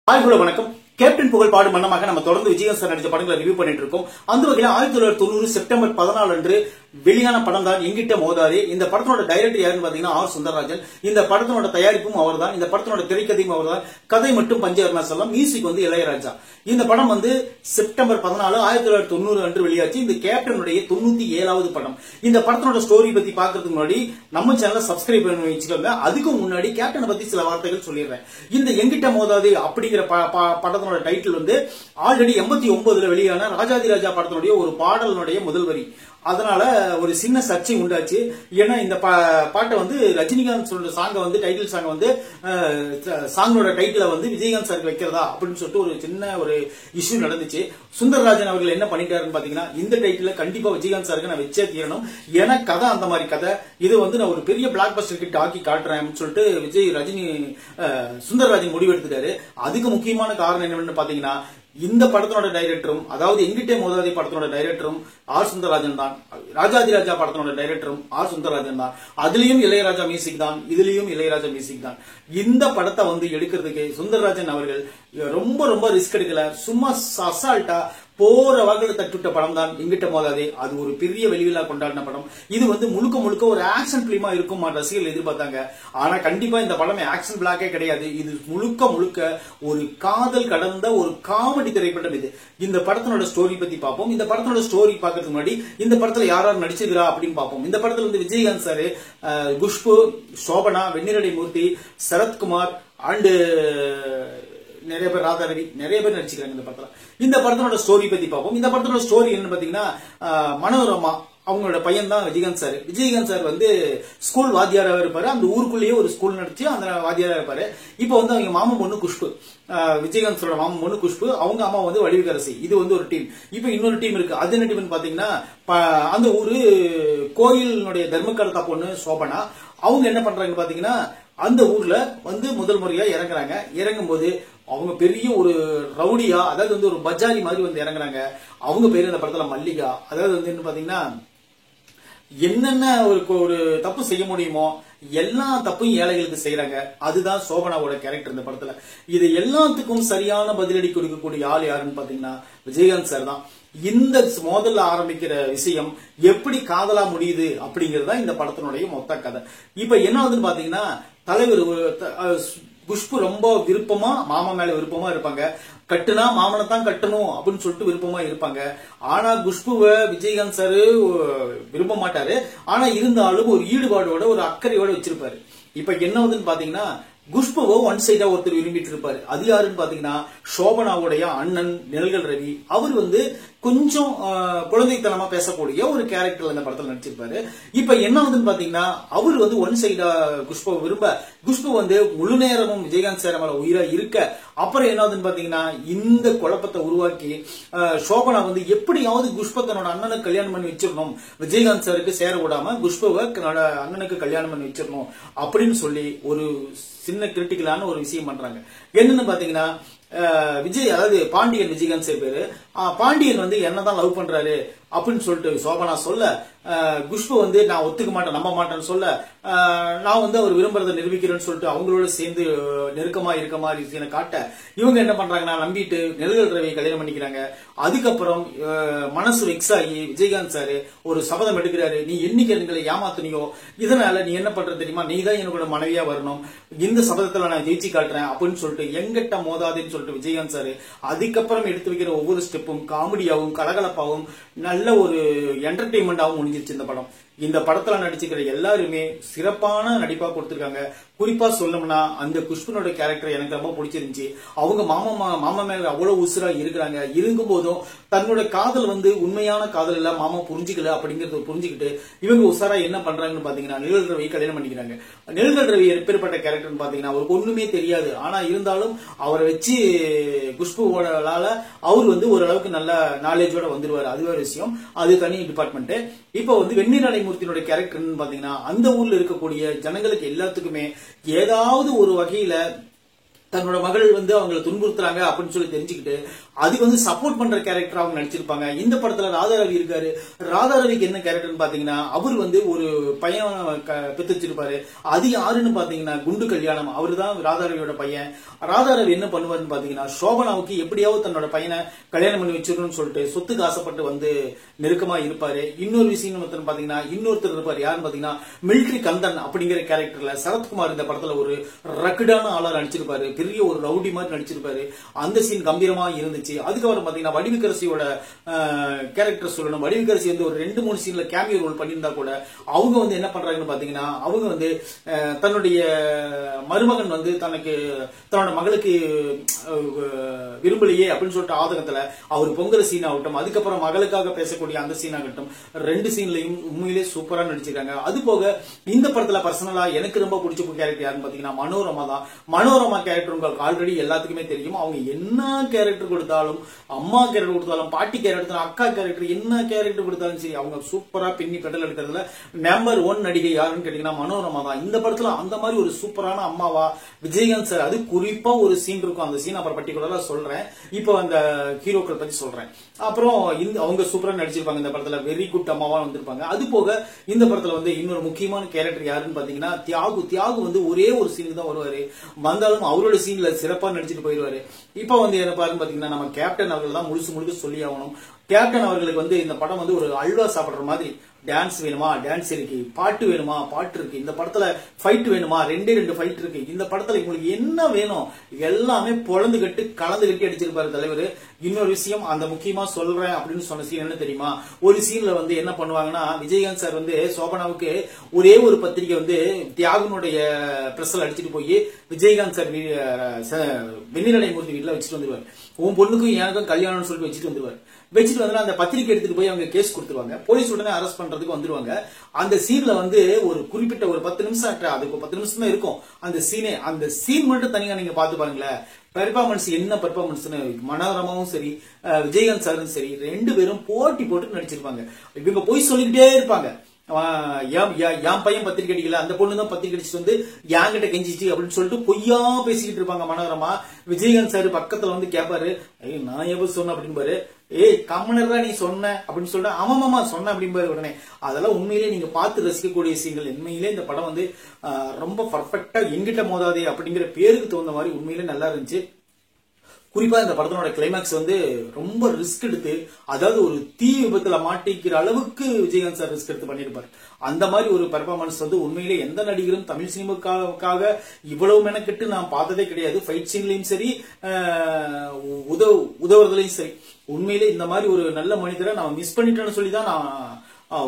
Hi hello வணக்கம். Captain புகழ் பாடும் மன்னமாக நம்ம தொடர்ந்து விஜயகாந்த் சார் நடிச்ச படங்களை ரிவ்யூ பண்ணிட்டு இருக்கோம். அந்த வகையில் 1990 செப்டம்பர் 14 அன்று வெளியான படம் தான் எங்கிட்ட மோதாதே. இந்த படத்தோட டைரக்டர் யாருன்னு பாத்தீங்கன்னா ஆர் சுந்தரராஜன். இந்த படத்தோட தயாரிப்பும் அவர் தான். இந்த படத்தோட திரைக்கதையும் அவர் தான். கதை மட்டும் பஞ்சவர்ணா செல்லம், மியூசிக் வந்து இளையராஜா. இந்த படம் வந்து செப்டம்பர் 14 1990 அன்று வெளியாச்சு. இந்த கேப்டனுடைய 97வது படம். இந்த படத்தோட ஸ்டோரி பத்தி பாக்குறதுக்கு முன்னாடி நம்ம சேனலை சப்ஸ்கிரைப் பண்ணி வச்சுக்கோங்க. அதுக்கு முன்னாடி கேப்டனை பத்தி சில வார்த்தைகள் சொல்லிடுறேன். இந்த எங்கிட்ட மோதாதே அப்படிங்கிற படத்தோட டைட்டில் வந்து ஆல்ரெடி 89ல வெளியான ராஜாதி ராஜா படத்தினுடைய ஒரு பாடலினுடைய முதல் வரி. அதனால ஒரு சின்ன சர்ச்சை உண்டாச்சு. ஏன்னா இந்த பாட்டை வந்து ரஜினிகாந்த் சொல்ற சாங்க வந்து டைட்டில் சாங் வந்து சாங்கோட டைட்டில வந்து விஜயகாந்த் சாருக்கு வைக்கிறதா அப்படின்னு சொல்லிட்டு ஒரு சின்ன ஒரு இஷ்யூ நடந்துச்சு. சுந்தரராஜன் அவர்கள் என்ன பண்ணிட்டாருன்னு பாத்தீங்கன்னா, இந்த டைட்டில கண்டிப்பா விஜயகாந்த் சாருக்கு நான் வச்சே தீரணும், ஏன்னா கதை அந்த மாதிரி கதை, இது வந்து நான் ஒரு பெரிய பிளாக் பஸ்டர் கிட்ட ஆக்கி காட்டுறேன் சொல்லிட்டு ரஜினி சுந்தரராஜன் முடிவெடுத்துட்டாரு. அதுக்கு முக்கியமான காரணம் என்னன்னு பாத்தீங்கன்னா, இந்த படத்தோட டைரக்டரும், அதாவது எங்கிட்டே மோதாதே படத்தோட டைரக்டரும் ஆர் சுந்தரராஜன் தான். ராஜாதி ராஜா படத்தோட டைரக்டரும் ஆர் சுந்தரராஜன் தான். அதுலயும் இளையராஜா மியூசிக் தான், இதுலயும் இளையராஜா மியூசிக் தான். இந்த படத்தை வந்து எடுக்கிறதுக்கு சுந்தரராஜன் அவர்கள் ரொம்ப ரொம்ப ரிஸ்க் எடுக்கல. சும்மா அசால்ட்டா போற வகையில தட்டுவிட்ட படம் தான் எங்கிட்ட மோதாதே. அது ஒரு பெரிய வெளிவிழா கொண்டாடின படம். இது வந்து முழுக்க முழுக்க ஒரு ஆக்ஷன் பிலிமா இருக்கும் ரசிகர்கள் எதிர்பார்த்தாங்க. ஆனா கண்டிப்பா இந்த படம் ஆக்ஷன் பிளாக்கே கிடையாது. இது முழுக்க முழுக்க ஒரு காதல் கடந்த ஒரு காமெடி திரைப்படம். இது இந்த படத்தோட ஸ்டோரி பத்தி பார்ப்போம். இந்த படத்தோட ஸ்டோரி பார்க்கறதுக்கு முன்னாடி இந்த படத்துல யார் யார் நடிச்சிருக்கா அப்படின்னு பார்ப்போம். இந்த படத்துல வந்து விஜயகாந்த் சார், குஷ்பு, சோபனா, வெண்ணிரடை மூர்த்தி, சரத்குமார் அண்ட் நிறைய பேர், ராதா ரவி, நிறைய பேர் நடிச்சுக்கிறாங்க இந்த படத்துல. இந்த படத்தோட ஸ்டோரி பத்தி பார்ப்போம். இந்த படத்தோட ஸ்டோரி என்ன பாத்தீங்கன்னா, மனோரமா அவங்களோட பையன் தான் விஜயகாந்த் சார். விஜயகாந்த் சார் வந்து ஸ்கூல் வாத்தியாராக இருப்பாரு. அந்த ஊருக்குள்ளேயே ஒரு ஸ்கூல் நடத்தி அந்த வாத்தியாராக இருப்பாரு. இப்போ வந்து அவங்க மாமன் பொண்ணு குஷ்பு, விஜயகாந்த் சாரோட மாமன் பொண்ணு குஷ்பு, அவங்க அம்மா வந்து வடிவுக்கரசி. இது வந்து ஒரு டீம். இப்போ இன்னொரு டீம் இருக்கு. அது என்ன டீம்னு பாத்தீங்கன்னா, அந்த ஊரு கோயிலினுடைய தர்மகர்த்தா பொண்ணு சோபனா. அவங்க என்ன பண்றாங்கன்னு பாத்தீங்கன்னா, அந்த ஊர்ல வந்து முதல் முறையா இறங்குறாங்க. இறங்கும் போது அவங்க பெரிய ஒரு ரவுடியா, அதாவது வந்து ஒரு பஜாரி மாதிரி வந்து இறங்குறாங்க. அவங்க பேரு இந்த படத்துல மல்லிகா. அதாவது வந்து என்ன பாத்தீங்கன்னா, என்னென்ன ஒரு தப்பு செய்ய முடியுமோ எல்லா தப்பையும் ஏழைகளுக்கு செய்யறாங்க. அதுதான் சோபனாவோட கேரக்டர் இந்த படத்துல. இது எல்லாத்துக்கும் சரியான பதிலடி கொடுக்கக்கூடிய ஆள் யாருன்னு பாத்தீங்கன்னா விஜயகாந்த் சார் தான். இந்த முதல்ல ஆரம்பிக்கிற விஷயம் எப்படி காதலா முடியுது அப்படிங்கறத இந்த படத்தினுடைய மொத்த கதை. இப்ப என்ன ஆகுதுன்னு பாத்தீங்கன்னா, தலைவர் குஷ்பு ரொம்ப விருப்பமா மாமா மேல விருப்பமா இருப்பாங்க. கட்டுனா மாமனை தான் கட்டணும் அப்படின்னு சொல்லிட்டு விருப்பமா இருப்பாங்க. ஆனா குஷ்புவை விஜயகாந்த் சாரு விரும்ப மாட்டாரு. ஆனா இருந்தாலும் ஒரு ஈடுபாடோட ஒரு அக்கறையோட வச்சிருப்பாரு. இப்ப என்ன ஆகுதுன்னு பாத்தீங்கன்னா, குஷ்புவோ ஒன் சைடா ஒருத்தர் விரும்பிட்டு இருப்பாரு. அது யாருன்னு பாத்தீங்கன்னா, சோபனாவுடைய அண்ணன் நிழல்கள் ரவி. அவர் வந்து கொஞ்சம் குழந்தைத்தனமா பேசக்கூடிய ஒரு கேரக்டர் இந்த படத்துல நடிச்சிருப்பாரு. இப்ப என்ன ஆகுதுன்னு பாத்தீங்கன்னா, அவர் வந்து ஒன் சைடா குஷ்பு விரும்ப, குஷ்பு வந்து முழு நேரமும் விஜயகாந்த் சார் மேல உயிரா இருக்க, அப்புறம் என்ன ஆகுதுன்னு பாத்தீங்கன்னா, இந்த குழப்பத்தை உருவாக்கி சோபனா வந்து எப்படியாவது குஷ்பு தன்னோட அண்ணனுக்கு கல்யாணம் பண்ணி வச்சிடணும், விஜயகாந்த் சாருக்கு சேர விடாம குஷ்புவை அண்ணனுக்கு கல்யாணம் பண்ணி வச்சிடணும் அப்படின்னு சொல்லி ஒரு சின்ன கிரிட்டிக்கலான ஒரு விஷயம் பண்றாங்க. என்னன்னு பாத்தீங்கன்னா, விஜய், அதாவது பாண்டியன், விஜயகாந்த் சார் பேரு, பாண்டியன் வந்து என்னதான் லவ் பண்றாரு அப்படின்னு சொல்லிட்டு சோபனா சொல்ல, குஷ்பு வந்து நான் ஒத்துக்க மாட்டேன், நம்ப மாட்டேன்னு சொல்ல, நான் வந்து அவர் விரும்புறதை நிரூபிக்கிறேன்னு சொல்லிட்டு அவங்களோட சேர்ந்து நெருக்கமா இருக்க மாதிரி காட்ட, இவங்க என்ன பண்றாங்கன்னா நம்பிட்டு நிழல்கள் ரவியை கல்யாணம் பண்ணிக்கிறாங்க. அதுக்கப்புறம் மனசு வெக்ஸ் ஆகி விஜயகாந்த் சார் ஒரு சபதம் எடுக்கிறாரு, நீ என்னைக்கு எங்களை ஏமாத்துனியோ இதனால நீ என்ன பண்றது தெரியுமா, நீ தான் என்னோட மனைவியா வரணும், இந்த சபதத்துல நான் ஜெயிச்சு காட்டுறேன் அப்படின்னு சொல்லிட்டு எங்கிட்ட மோதாதுன்னு சொல்லிட்டு விஜயகாந்த் சார் அதுக்கப்புறம் எடுத்து வைக்கிற ஒவ்வொரு ஸ்டெப்பும் காமெடியாவும் கலகலப்பாவும் நல்ல ஒரு என்டர்டெயின்மெண்டாவும் முடிஞ்சிருச்சு இந்த படம். இந்த படத்துல நடிச்சுக்கிற எல்லாருமே சிறப்பான நடிப்பா கொடுத்திருக்காங்க. குறிப்பா சொல்லணும்னா அந்த குஷ்பனோட கேரக்டர் எனக்கு ரொம்ப பிடிச்சிருந்துச்சு. அவங்க மாமா மேல அவ்வளவு உசுரா இருக்கிறாங்க. இருக்கும் போதும் தன்னோட காதல் வந்து உண்மையான காதல் இல்ல, மாமா புரிஞ்சுக்கல அப்படிங்கறத புரிஞ்சுக்கிட்டு இவங்க உசாரா என்ன பண்றாங்கன்னு பாத்தீங்கன்னா, நிழல் ரவி கல்யாணம் பண்ணிக்கிறாங்க. நிழல் ரவி எப்பேற்பட்ட கேரக்டர் பாத்தீங்கன்னா, அவருக்கு ஒண்ணுமே தெரியாது. ஆனா இருந்தாலும் அவரை வச்சு குஷ்புவோடால அவர் வந்து ஓரளவுக்கு நல்ல நாலேஜோட வந்துருவாரு. அது ஒரு விஷயம், அது தனி டிபார்ட்மெண்ட். இப்ப வந்து வெண்ணிரடை மூர்த்தியோட கேரக்டர் பாத்தீங்கன்னா, அந்த ஊர்ல இருக்கக்கூடிய ஜனங்களுக்கு எல்லாத்துக்குமே ஏதாவது ஒரு வகையில தன்னோட மகள் வந்து அவங்களை துன்புறுத்துறாங்க அப்படின்னு சொல்லி தெரிஞ்சுக்கிட்டு அதுக்கு வந்து சப்போர்ட் பண்ற கேரக்டர் அவங்க நடிச்சிருப்பாங்க. இந்த படத்துல ராதாரவி இருக்காரு. ராதாரவிக்கு என்ன கேரக்டர்னு பாத்தீங்கன்னா, அவர் வந்து ஒரு பையன் பெத்து வச்சிருப்பாரு. அது யாருன்னு பாத்தீங்கன்னா குண்டு கல்யாணம். அவரு தான் ராதாரவியோட பையன். ராதாரவி என்ன பண்ணுவாருன்னு பாத்தீங்கன்னா, சோபனாவுக்கு எப்படியாவது தன்னோட பையனை கல்யாணம் பண்ணி வச்சிடணும்னு சொல்லிட்டு சொத்துக்கு ஆசைப்பட்டு வந்து நெருக்கமா இருப்பாரு. இன்னொரு விஷயம் பாத்தீங்கன்னா, இன்னொருத்தர் இருப்பாரு. யாருன்னு பாத்தீங்கன்னா மிலிட்டரி கந்தன் அப்படிங்கிற கேரக்டர்ல சரத்குமார் இந்த படத்துல ஒரு ரக்கடான ஆளா நடிச்சிருப்பாரு. பெரிய ஒரு ரவுடி மாதிரி நடிச்சிருப்பாரு. அந்த சீன் கம்பீரமா இருந்துச்சு. அதுக்கப்புறம் பாத்தீங்கன்னா வடிவுக்கரசியோட கேரக்டர் சொல்லணும். வடிவுக்கரசி வந்து ஒரு 2-3 சீன்ல கேமியோ ரோல் பண்ணியிருந்தா கூட அவங்க வந்து என்ன பண்றாங்கன்னு பாத்தீங்கன்னா, அவங்க வந்து தன்னுடைய மருமகன் வந்து தன்னோட மகளுக்கு விரும்பலையே அப்படின்னு சொல்லிட்டு ஆதங்கத்துல அவர் பொங்கல் சீன் ஆகட்டும், அதுக்கப்புறம் மகளுக்காக பேசக்கூடிய அந்த சீன் ஆகட்டும், 2 சீன்லயும் உண்மையிலே சூப்பரா நடிச்சிருக்காங்க. அது போக இந்த படத்துல பர்சனலா எனக்கு ரொம்ப பிடிச்ச கேரக்டர் யாருன்னு பாத்தீங்கன்னா மனோரமா தான். மனோரமா கேரக்டர் உங்களுக்கு ஆல்ரெடி எல்லாத்துக்குமே தெரியும். அவங்க என்ன கேரக்டர் கொடுத்தாலும், அம்மா கேரக்டர் கொடுத்தாலும், பாட்டி கேரக்டர், அக்கா கேரக்டர், என்ன கேரக்டர் கொடுத்தாலும் சரி அவங்க சூப்பரா பின்னி பெடல் எடுக்கிறதுல நம்பர் 1 நடிகை யாருன்னு கேட்டீங்கன்னா மனோரமா தான். இந்த படத்துல அந்த மாதிரி ஒரு சூப்பரான அம்மாவா விஜயகாந்த் சார், அது குறிப்பா ஒரு சீன் இருக்கும். அந்த சீன் அப்புறம் பர்டிகுலரா சொல்றேன். இப்போ அந்த ஹீரோக்கள் பத்தி சொல்றேன். அப்புறம் அவங்க சூப்பரா நடிச்சிருப்பாங்க. இந்த படத்துல வெரி குட் அம்மாவா வந்திருப்பாங்க. அது போக இந்த படத்துல வந்து இன்னொரு முக்கியமான கேரக்டர் யாருன்னு பாத்தீங்கன்னா தியாகு வந்து ஒரே ஒரு சீனுக்கு தான் வருவாரு. வந்தாலும் அவரோட சீன்ல சிறப்பா நடிச்சிட்டு போயிருவாரு. இப்ப வந்து என்ன பாருன்னு பாத்தீங்கன்னா, நம்ம கேப்டன் அவர்கள் தான் முழுக்க சொல்லி ஆகணும். கேப்டன் அவர்களுக்கு வந்து இந்த படம் வந்து ஒரு அல்வா சாப்பிடுற மாதிரி. டான்ஸ் வேணுமா, டான்ஸ் இருக்கு. பாட்டு வேணுமா, பாட்டு இருக்கு. இந்த படத்துல ஃபைட் வேணுமா, 2 ஃபைட் இருக்கு. இந்த படத்துல உங்களுக்கு என்ன வேணும் எல்லாமே பொழந்து கட்டு கலந்து கட்டி அடிச்சிருப்பாரு தலைவர். இன்னொரு விஷயம் அந்த முக்கியமா சொல்றேன் அப்படின்னு சொன்ன சீன் என்ன தெரியுமா, ஒரு சீன்ல வந்து என்ன பண்ணுவாங்கன்னா, விஜயகாந்த் சார் வந்து சோபனாவுக்கு ஒரே ஒரு பத்திரிகை வந்து தியாகனுடைய பிரஸ்ல அடிச்சுட்டு போய் விஜயகாந்த் சார் வெண்ணிலடை மூர்த்தி வீட்டுல வச்சுட்டு வந்துருவாரு. உன் பொண்ணுக்கும் எனக்கும் கல்யாணம்னு சொல்லிட்டு வச்சுட்டு வந்துருவாரு. வச்சுட்டு வந்து அந்த பத்திரிகை எடுத்துட்டு போய் அவங்க கேஸ் கொடுத்துருவாங்க. போலீஸ் உடனே அரெஸ்ட் பண்றதுக்கு வந்துருவாங்க. அந்த சீன்ல வந்து ஒரு குறிப்பிட்ட ஒரு 10 நிமிஷம், அதுக்கு 10 நிமிஷம் தான் இருக்கும் அந்த சீனே. அந்த சீன் மட்டும் தனியா நீங்க பாத்து பாருங்களேன். பெர்ஃபார்மன்ஸ் என்ன பெர்ஃபார்மன்ஸ்னு மனோரமாவும் சரி விஜயகாந்த் சாரும் சரி 2 பேரும் போட்டி போட்டு நடிச்சிருப்பாங்க. இவங்க போய் சொல்லிக்கிட்டே இருப்பாங்க, என் பையன் பத்திரிக்கை அடிக்கல, அந்த பொண்ணு தான் பத்திரிக்கை அடிச்சுட்டு வந்து என்கிட்ட கெஞ்சிச்சு அப்படின்னு சொல்லிட்டு பொய்யா பேசிக்கிட்டு இருப்பாங்க மனோரமா. விஜயகாந்த் சார் பக்கத்துல வந்து கேட்பாரு, நான் எப்ப சொன்ன அப்படின்னு, கம்மனரா நீ சொன்ன அப்படின்னு சொல்லிட்டு ஆமாமா சொன்ன அப்படின்பாரு உடனே. அதெல்லாம் உண்மையிலே நீங்க பார்த்து ரசிக்கக்கூடிய விஷயங்கள். உண்மையிலே இந்த படம் வந்து ரொம்ப பர்ஃபெக்டா எங்கிட்ட மோதாதே அப்படிங்கிற பேருக்கு தகுந்த மாதிரி உண்மையிலே நல்லா இருந்துச்சு. குறிப்பா இந்த படத்தினோட கிளைமேக்ஸ் வந்து ரொம்ப ரிஸ்க் எடுத்து, அதாவது ஒரு தீ விபத்துல மாட்டிக்கிற அளவுக்கு விஜயகாந்த் சார் ரிஸ்க் எடுத்து பண்ணிருப்பாரு. அந்த மாதிரி ஒரு பெர்ஃபார்மன்ஸ் வந்து உண்மையிலே எந்த நடிகரும் தமிழ் சினிமாவுக்காக இவ்வளவு மெனக்கெட்டு நான் பார்த்ததே கிடையாது. ஃபைட் சீன்லயும் சரி, உதவுறதுலயும் சரி. உண்மையிலே இந்த மாதிரி ஒரு நல்ல மனிதரை நான் மிஸ் பண்ணிட்டேன்னு சொல்லி தான் நான்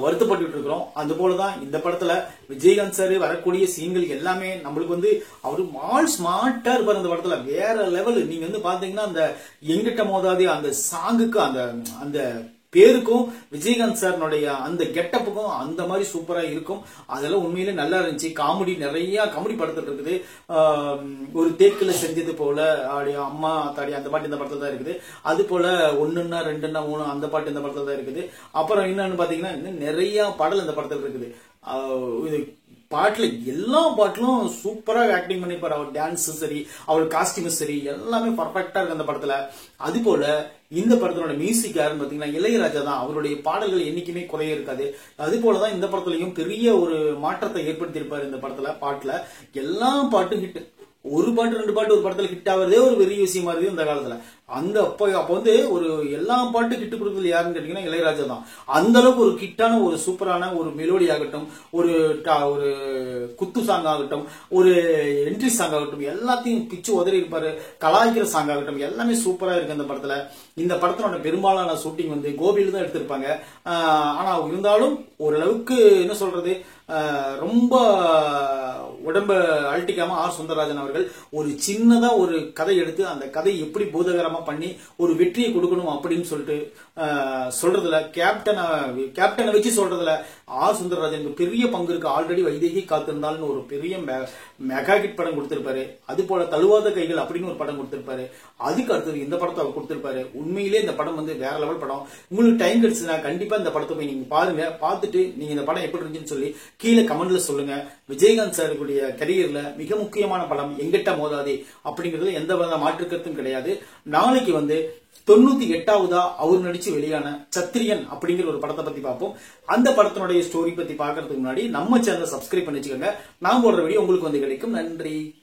வருத்தப்பட்டு இருக்கிறோம். அது போலதான் இந்த படத்துல விஜயகாந்த் சார் வரக்கூடிய சீன்கள் எல்லாமே நம்மளுக்கு வந்து அவரு மால் ஸ்மார்ட்டா இருப்பாரு. அந்த படத்துல வேற லெவல். நீங்க வந்து பாத்தீங்கன்னா அந்த எங்கிட்ட மோதாதே அந்த சாங்குக்கு அந்த பேருக்கும் விஜயகாந்த் சார்னுடைய அந்த கெட்டப்புக்கும் அந்த மாதிரி சூப்பரா இருக்கும். அதெல்லாம் உண்மையிலே நல்லா இருந்துச்சு. காமெடி நிறைய காமெடி படத்துல இருக்குது. ஒரு தேக்கில செஞ்சது போல அம்மா தாடி அந்த பாட்டு இந்த படத்துல தான் இருக்குது. அது போல 1ன்னா 2ன்னா 3 அந்த பாட்டு இந்த படத்துல தான் இருக்குது. அப்புறம் என்னன்னு பாத்தீங்கன்னா இன்னும் நிறைய பாடல் இந்த படத்துல இருக்குது. இது பாட்டுல எல்லா பாட்டிலும் சூப்பரா ஆக்டிங் பண்ணிருப்பாரு. அவர் டான்ஸும் சரி, அவர் காஸ்டியூமும் சரி, எல்லாமே பர்ஃபெக்டா இருக்கு அந்த படத்துல. அது போல இந்த படத்தோட மியூசிக் யாருன்னு பாத்தீங்கன்னா இளையராஜா தான். அவருடைய பாடல்கள் என்னைக்குமே குறைய இருக்காது. அது போலதான் இந்த படத்துலயும் பெரிய ஒரு மாற்றத்தை ஏற்படுத்தி இருப்பாரு. இந்த படத்துல பாட்டுல எல்லா பாட்டும் ஹிட். ஒரு பாட்டு 2 பாட்டு ஒரு படத்துல ஹிட் ஆகுறதே ஒரு பெரிய விஷயமா இருக்கு இந்த காலத்துல. அப்ப வந்து ஒரு எல்லா பாட்டு கிட்டு கொடுக்குறது யாருன்னு கேட்டீங்கன்னா இளையராஜா தான். அந்த அளவுக்கு ஒரு கிட்டான ஒரு சூப்பரான ஒரு மெலோடி ஆகட்டும், ஒரு குத்து சாங் ஆகட்டும், ஒரு என்ட்ரி சாங் ஆகட்டும், எல்லாத்தையும் பிச்சு உதறி இருப்பாரு. கலாய்க்கிற சாங் ஆகட்டும், எல்லாமே சூப்பரா இருக்கு இந்த படத்துல. இந்த படத்தோட பெரும்பாலான ஷூட்டிங் வந்து கோபியில தான் எடுத்திருப்பாங்க. ஆனா இருந்தாலும் ஓரளவுக்கு என்ன சொல்றது, ரொம்ப உடம்ப அழட்டிக்காம ஆர் சுந்தரராஜன் அவர்கள் ஒரு சின்னதா ஒரு கதை எடுத்து அந்த கதை எப்படி பூதகரமா பண்ணி ஒரு வெற்றியை கொடுக்கணும் அப்படின்னு சொல்லிட்டு சொல்றதுல கேப்டனை வச்சு சொல்றதுல ஆர் சுந்தரராஜனுக்கு பெரிய பங்கு இருக்கு. ஆல்ரெடி வைதேகி காத்திருந்தாலும் ஒரு பெரிய மெகா ஹிட் படம் கொடுத்திருப்பாரு. அது போல தழுவாத கைகள் அப்படின்னு ஒரு படம் கொடுத்திருப்பாரு. அதுக்கு அடுத்தது இந்த படத்தை அவர் கொடுத்திருப்பாரு. உண்மையிலே இந்த படம் வந்து வேற லெவல் படம். உங்களுக்கு டைம் கிடைச்சுன்னா கண்டிப்பா இந்த படத்தை போய் நீங்க பாருங்க. பார்த்துட்டு நீங்க இந்த படம் எப்படி இருந்துச்சுன்னு சொல்லி கீழே கமெண்ட்ல சொல்லுங்க. விஜயகாந்த் சாருடைய கரியர்ல மிக முக்கியமான படம் எங்கிட்ட மோதாதே அப்படிங்கிறது எந்த வித மாற்று கருத்தும் கிடையாது. நாளைக்கு வந்து 98வதா அவர் நடிச்சு வெளியான சத்திரியன் அப்படிங்கிற ஒரு படத்தை பத்தி பார்ப்போம். அந்த படத்தினுடைய ஸ்டோரி பத்தி பார்க்கறதுக்கு முன்னாடி நம்ம சேனலை சப்ஸ்கிரைப் பண்ணி வச்சுக்கோங்க. நான் போடுற வீடியோ உங்களுக்கு வந்து கிடைக்கும். நன்றி.